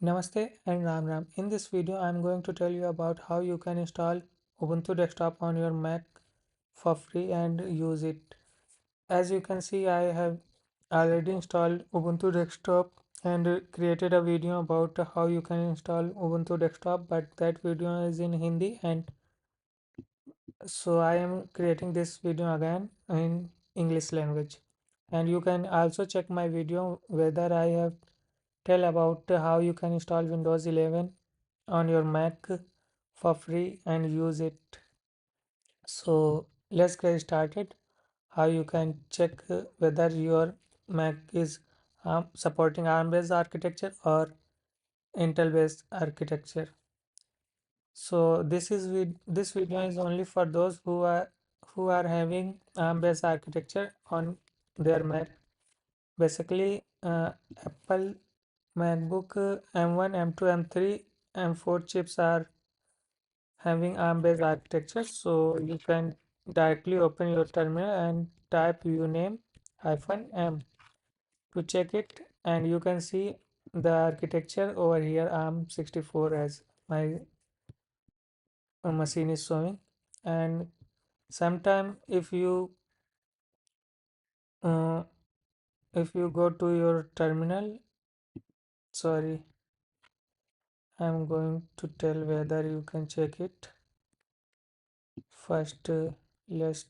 Namaste and Ram Ram. In this video, I am going to tell you about how you can install Ubuntu Desktop on your Mac for free and use it. As you can see, I have already installed Ubuntu Desktop and created a video about how you can install Ubuntu Desktop, but that video is in Hindi, and so I am creating this video again in English language. And you can also check my video whether I have tell about how you can install Windows 11 on your Mac for free and use it. So let's get started. How you can check whether your Mac is supporting ARM-based architecture or Intel-based architecture. So this video is only for those who are having ARM-based architecture on their Mac. Basically, Apple MacBook M1, M2, M3, M4 chips are having ARM-based architecture, so you can directly open your terminal and type uname -m to check it, and you can see the architecture over here ARM 64 as my machine is showing. And sometime uh, if you go to your terminal, sorry, I'm going to tell whether you can check it. First, let's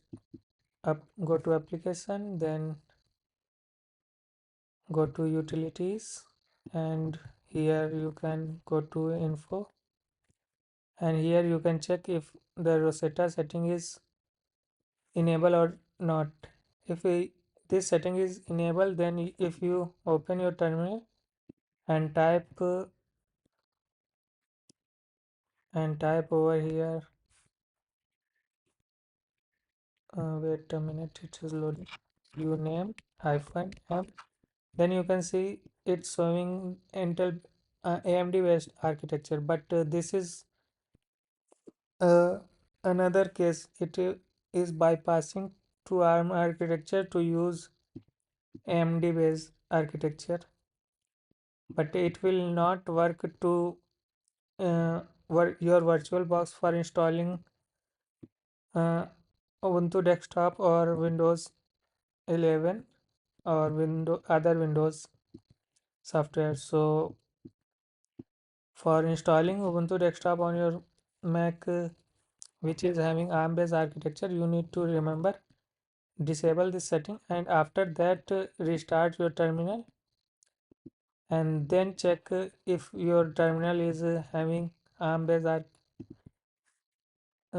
go to application, then go to utilities, and here you can go to info, and here you can check if the Rosetta setting is enabled or not. If this setting is enabled, then if you open your terminal and type over here, wait a minute, it is loading, uname -m, then you can see it's showing Intel AMD based architecture, but this is another case. Is bypassing to ARM architecture to use AMD based architecture, but it will not work to your VirtualBox for installing uh, Ubuntu Desktop or Windows 11 or other Windows software. So for installing Ubuntu Desktop on your Mac, which is having ARM based architecture, you need to remember disable this setting, and after that restart your terminal, and then check if your terminal is having ARM based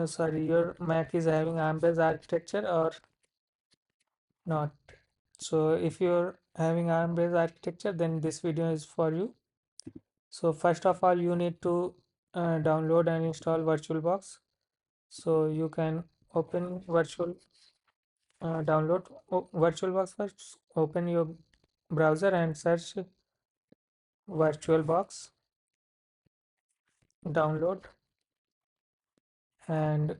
sorry, your Mac is having ARM based architecture or not. So if you're having ARM based architecture, then this video is for you. So first of all, you need to download and install VirtualBox. So you can open download VirtualBox first. Open your browser and search VirtualBox, download, and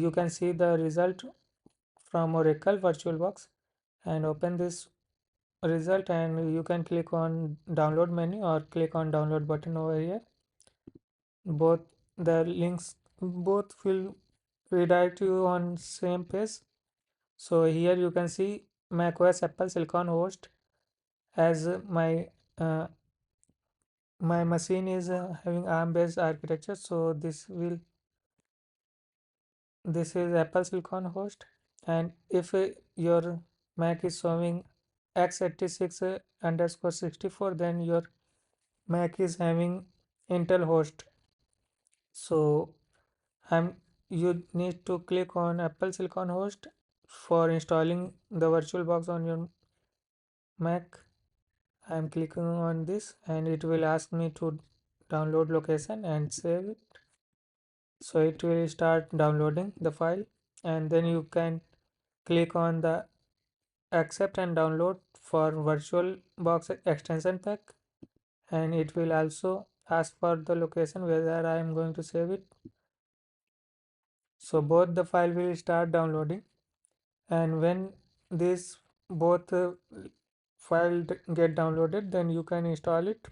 you can see the result from Oracle VirtualBox, and open this result, and you can click on download menu or click on download button over here. Both the links both will redirect you on same page. So here you can see macOS Apple Silicon host as uh, my machine is having ARM based architecture, so this is Apple Silicon host. And if your Mac is showing x86 underscore 64, then your Mac is having Intel host. So I'm you need to click on Apple Silicon host for installing the VirtualBox on your Mac. I'm clicking on this, and it will ask me to download location and save it. So it will start downloading the file, and then you can click on the accept and download for VirtualBox extension pack, and it will also ask for the location whether I am going to save it. So both the file will start downloading, and when this both file get downloaded, then you can install it.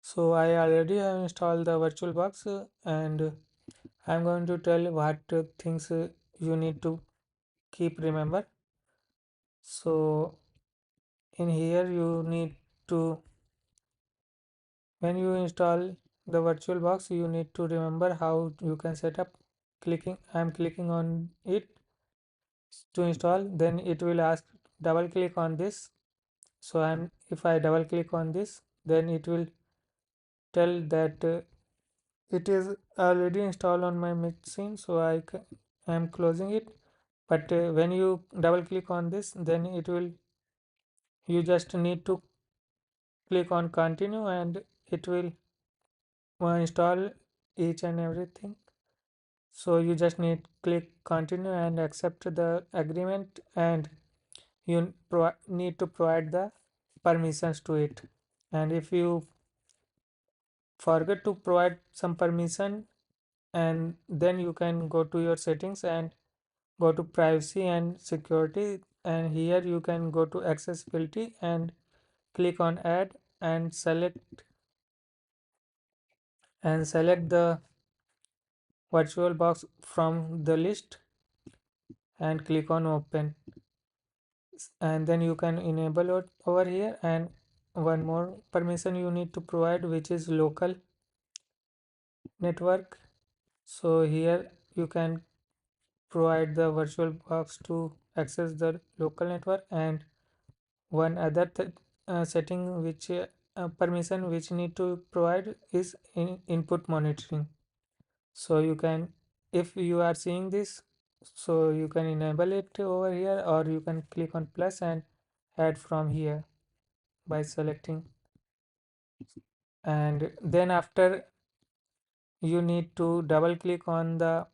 So I already have installed the VirtualBox, and I'm going to tell what things you need to keep remember. So in here you need to, when you install the VirtualBox, you need to remember how you can set up. I'm clicking on it to install, then it will ask double click on this. So if I double click on this, then it will tell that it is already installed on my machine, so I'm closing it. But when you double click on this, then you just need to click on continue, and it will install each and everything. So you just need click continue and accept the agreement, and you need to provide the permissions to it. And if you forget to provide some permission, and then you can go to your settings and go to privacy and security, and here you can go to accessibility and click on add, and select the VirtualBox from the list and click on open, and then you can enable it over here. And one more permission you need to provide, which is local network. So here you can provide the VirtualBox to access the local network. And one other setting which permission which need to provide is input monitoring. So you can, if you are seeing this, so you can enable it over here, or you can click on plus and add from here by selecting. And then after, you need to double click on the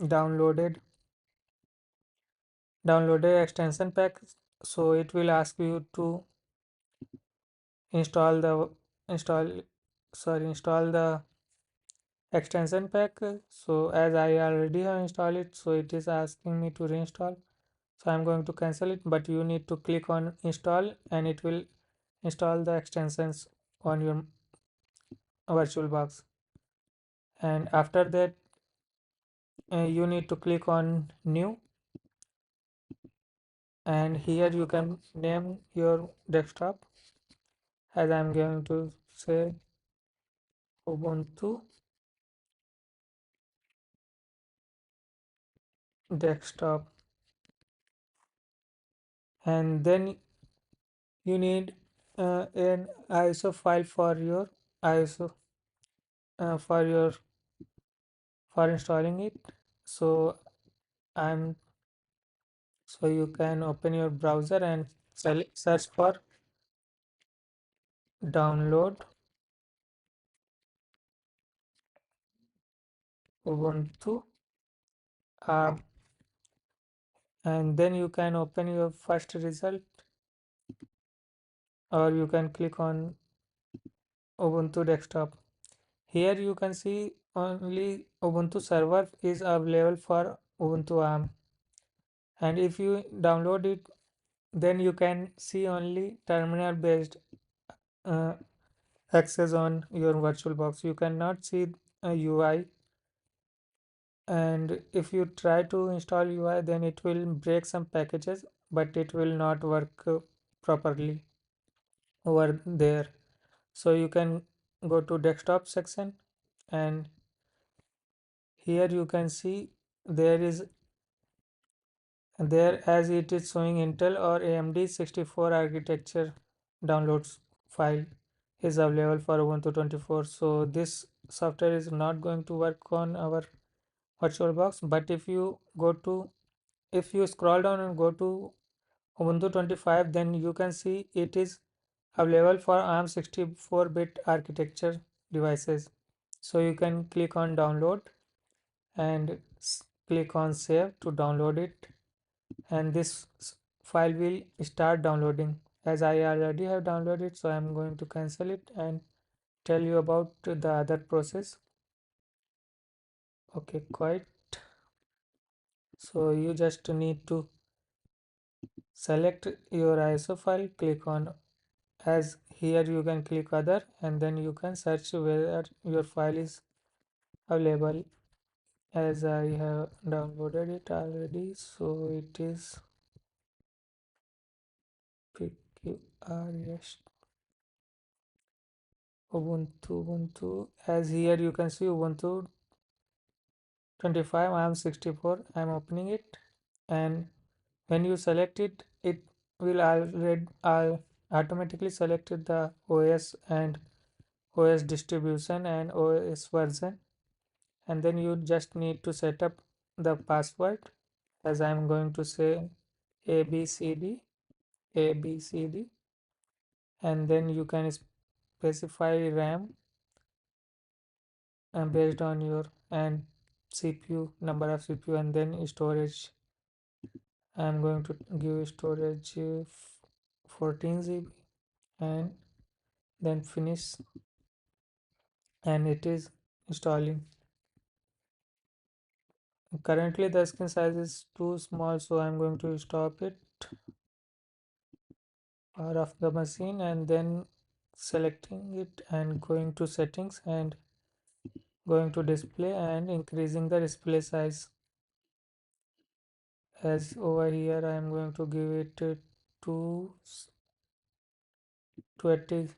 downloaded downloaded extension pack. So it will ask you to install the install install the extension pack. So as I already have installed it, so it is asking me to reinstall. So I'm going to cancel it, but you need to click on install, and it will install the extensions on your VirtualBox. And after that, you need to click on new, and here you can name your desktop, as I'm going to say Ubuntu Desktop. And then you need an ISO file for your ISO for your for installing it. So I'm so you can open your browser and search for download Ubuntu, uh, and then you can open your first result, or you can click on Ubuntu Desktop. Here you can see only Ubuntu server is available for Ubuntu ARM, and if you download it, then you can see only terminal based uh, access on your VirtualBox. You cannot see a UI, and if you try to install UI, then it will break some packages, but it will not work properly over there. So you can go to desktop section, and here you can see there is there as it is showing Intel or AMD 64 architecture downloads file is available for Ubuntu 24. So this software is not going to work on our VirtualBox, but if you scroll down and go to Ubuntu 25, then you can see it is available for ARM 64-bit architecture devices. So you can click on download and click on save to download it, and this file will start downloading. As I already have downloaded, so I'm going to cancel it and tell you about the other process. Okay, quite. So you just need to select your ISO file, click on as here you can click other and then you can search whether your file is available. As I have downloaded it already, so it is PQRS Ubuntu. As here you can see Ubuntu 25. I am 64. I am opening it, and when you select it, it will already automatically select the OS and OS distribution and OS version, and then you just need to set up the password, as I am going to say ABCD ABCD, and then you can specify RAM and based on your and CPU, number of CPU, and then storage. I am going to give storage 14 GB and then finish, and it is installing. Currently the screen size is too small, so I'm going to stop it, power off the machine, and then selecting it and going to settings and going to display and increasing the display size. As over here I am going to give it to 20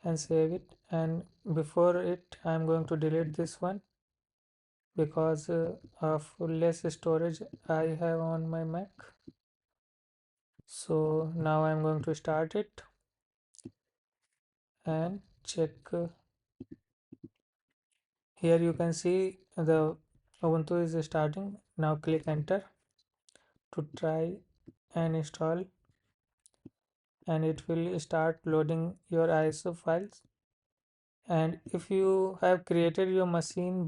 and save it, and before it I am going to delete this one because of less storage I have on my Mac. So now I'm going to start it and check. Here you can see the Ubuntu is starting. Now click enter to try and install, and it will start loading your ISO files. And if you have created your machine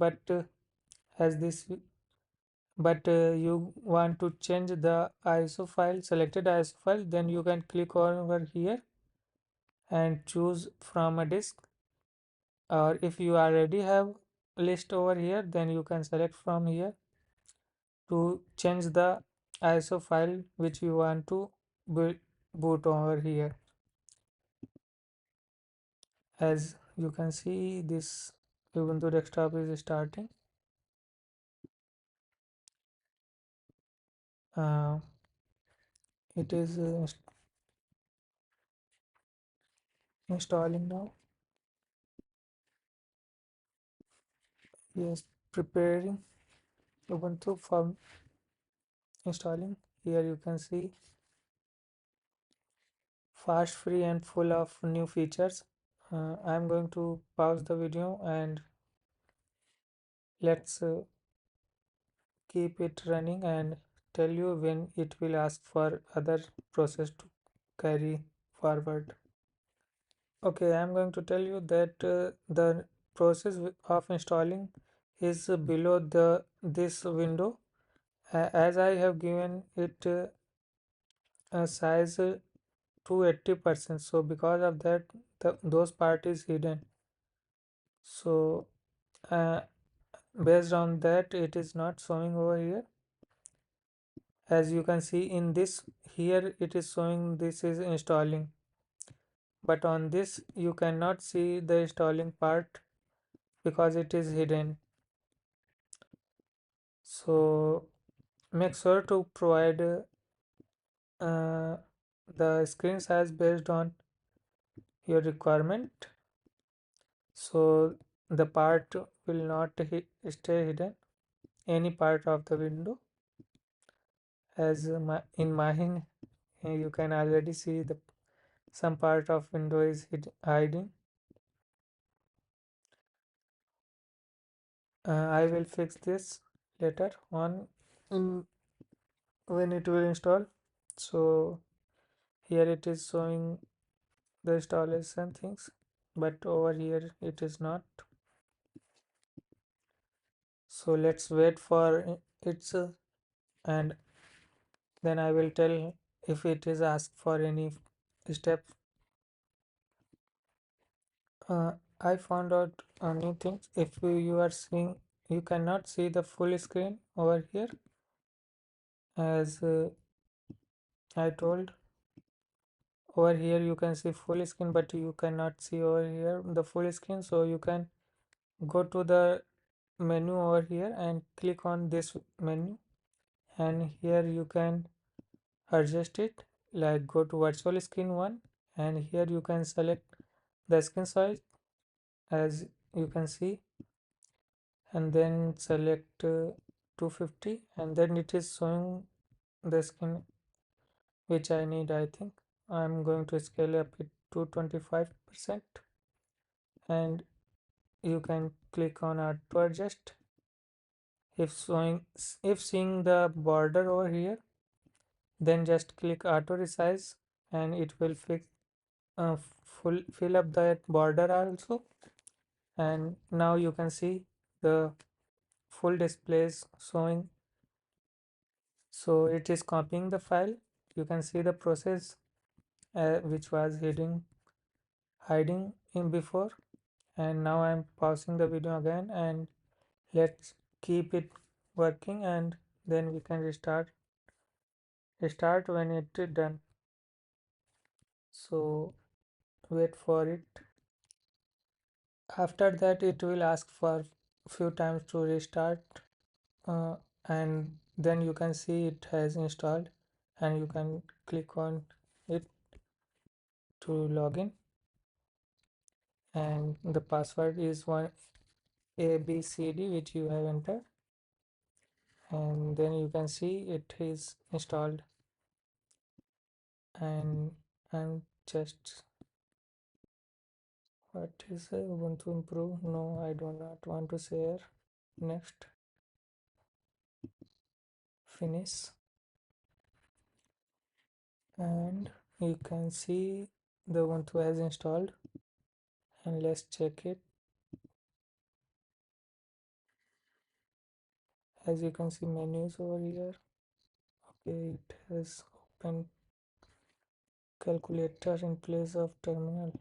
has this you want to change the ISO file, selected ISO file, then you can click over here and choose from a disk, or if you already have list over here, then you can select from here to change the ISO file which you want to boot over here. As you can see, this Ubuntu desktop is starting. Uh, it is installing now. Yes, preparing Ubuntu for installing. Here you can see fast, free, and full of new features. I'm going to pause the video and let's keep it running and tell you when it will ask for other process to carry forward. Okay, I'm going to tell you that the process of installing is below this window, as I have given it a size to 80%. So because of that, those part is hidden. So uh, based on that, it is not showing over here. As you can see in this, here it is showing this is installing, but on this you cannot see the installing part because it is hidden. So make sure to provide the screen size based on your requirement, so the part will not stay hidden any part of the window. As in mine, you can already see the some part of window is hiding. I will fix this later on in when it will install. So here it is showing the installation things, but over here it is not. So let's wait for its and then I will tell if it is asked for any step. I found out new things. If you are seeing, you cannot see the full screen over here, as I told. over here you can see full screen, but you cannot see over here the full screen, so you can go to the menu over here and click on this menu, and here you can adjust it, like go to virtual screen 1, and here you can select the screen size as you can see, and then select 250, and then it is showing the screen which I need. I think I'm going to scale up it to 25%, and you can click on auto adjust. If seeing the border over here, then just click auto resize, and it will fill up that border also. And now you can see the full displays showing, so it is copying the file. You can see the process which was hiding in before, and now I'm pausing the video again, and let's keep it working, and then we can restart when it is done. So wait for it. After that it will ask for few times to restart, uh, and then you can see it has installed, and you can click on it to login, and the password is one ABCD which you have entered, and then you can see it is installed. And I'm just, what is Ubuntu improve? No, I do not want to share. Next, finish, and you can see the Ubuntu has installed, and let's check it. As you can see menus over here. Okay, it has open calculator in place of terminal.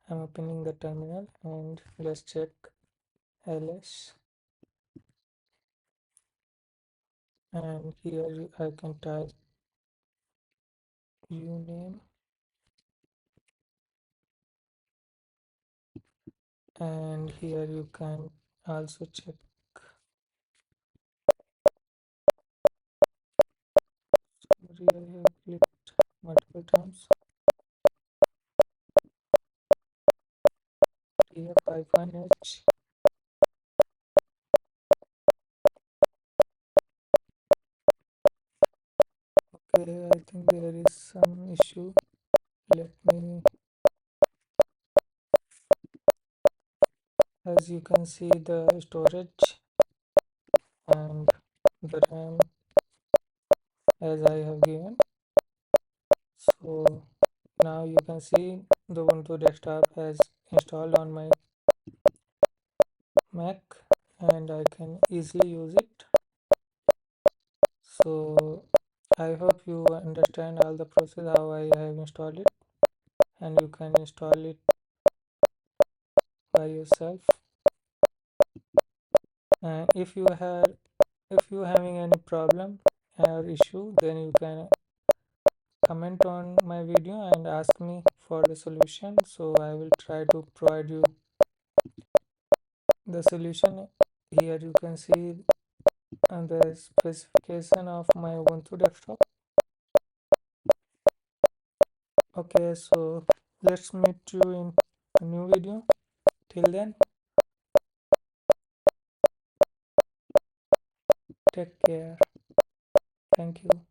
I'm opening the terminal, and let's check ls, and here I can type uname, and here you can also check. Sorry, I have clicked multiple times. tf-h. Okay, I think there is some issue. Let me, as you can see the storage and the RAM as I have given. So now you can see the Ubuntu Desktop has installed on my Mac, and I can easily use it. So I hope you understand all the process how I have installed it, and you can install it by yourself. And if you having any problem or issue, then you can comment on my video and ask me for the solution, so I will try to provide you the solution. Here you can see the specification of my Ubuntu desktop. Okay, so let's meet you in a new video. Till then, take care. Thank you.